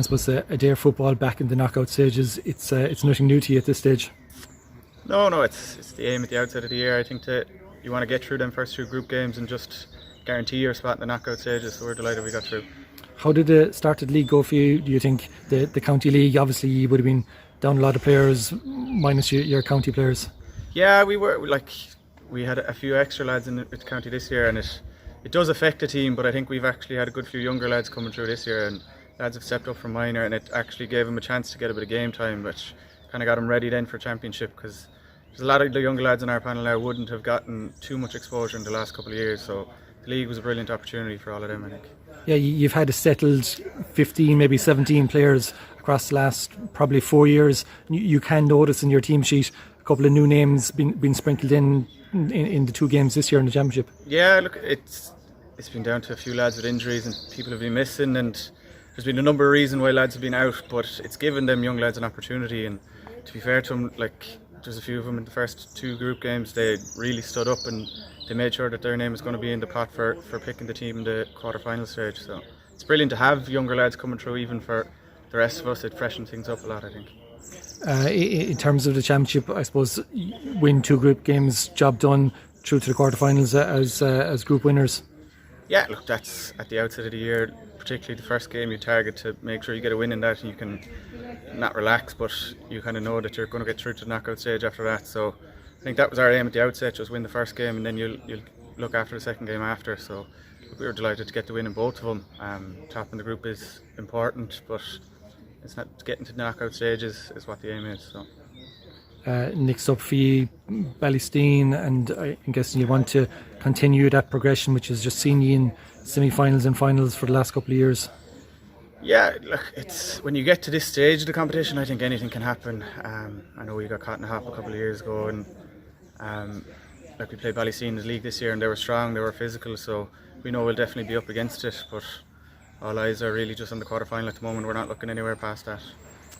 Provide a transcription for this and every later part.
suppose Adare football back in the knockout stages, it's nothing new to you at this stage. No, it's the aim at the outset of the year. I think that you want to get through them first 2 group games and just guarantee your spot in the knockout stages. So we're delighted we got through. How did the start of the league go for you? Do you think the county league, obviously you would have been down a lot of players minus your county players? Yeah, we had a few extra lads in the county this year, and it does affect the team, but I think we've actually had a good few younger lads coming through this year, and lads have stepped up from minor, and it actually gave them a chance to get a bit of game time, which kind of got them ready then for championship, because there's a lot of the younger lads in our panel now wouldn't have gotten too much exposure in the last couple of years, so the league was a brilliant opportunity for all of them, I think. Yeah, you've had a settled 15, maybe 17 players across the last probably 4 years. You can notice in your team sheet a couple of new names been sprinkled in the 2 games this year in the championship. Yeah, look, it's been down to a few lads with injuries and people have been missing, and there's been a number of reasons why lads have been out, but it's given them young lads an opportunity, and to be fair to them, there's a few of them in the first 2 group games, they really stood up and they made sure that their name is going to be in the pot for picking the team in the quarter-final stage. So it's brilliant to have younger lads coming through. Even for the rest of us, it freshens things up a lot, I think. In terms of the championship, I suppose win 2 group games, job done, through to the quarter-finals as group winners. Yeah, look, that's at the outset of the year, particularly the first game you target to make sure you get a win in that, and you can not relax, but you kind of know that you're going to get through to the knockout stage after that. So I think that was our aim at the outset, just win the first game, and then you'll look after the second game after. So we were delighted to get the win in both of them. Top in the group is important, but it's not getting to the knockout stages is what the aim is. So. Next up for you, Ballysteen, and I'm guessing you want to continue that progression, which has just seen you in semi-finals and finals for the last couple of years. Yeah, look, it's when you get to this stage of the competition, I think anything can happen. I know we got caught in a hop a couple of years ago, and we played Ballysteen in the league this year, and they were strong, they were physical, so we know we'll definitely be up against it. But all eyes are really just on the quarter-final at the moment. We're not looking anywhere past that.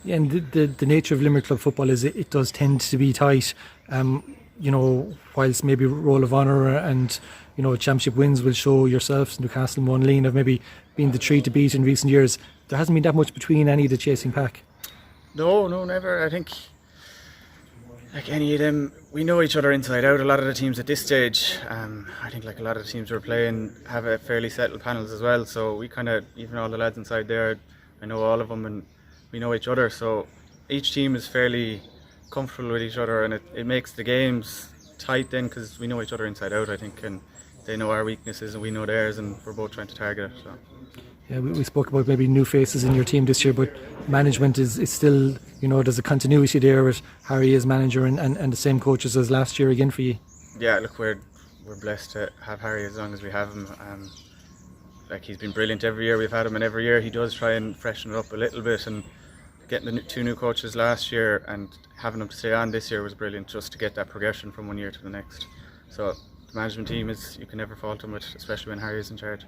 Yeah, and the nature of Limerick club football is it does tend to be tight. Whilst maybe roll of honour and championship wins will show yourselves, Newcastle and Monaleen have maybe been the 3 to beat in recent years. There hasn't been that much between any of the chasing pack. No, never. I think like any of them, we know each other inside out. A lot of the teams at this stage, I think like a lot of the teams we're playing have a fairly settled panels as well. So we kind of, even all the lads inside there, I know all of them and we know each other. So each team is fairly comfortable with each other, and it makes the games tight then, because we know each other inside out, I think, and they know our weaknesses and we know theirs, and we're both trying to target it. So. Yeah, we spoke about maybe new faces in your team this year, but management is still, there's a continuity there with Harry as manager and the same coaches as last year again for you. Yeah, look, we're blessed to have Harry as long as we have him. He's been brilliant every year we've had him, and every year he does try and freshen it up a little bit, and getting the 2 new coaches last year and having them to stay on this year was brilliant, just to get that progression from one year to the next. So the management team you can never fault them with, especially when Harry is in charge.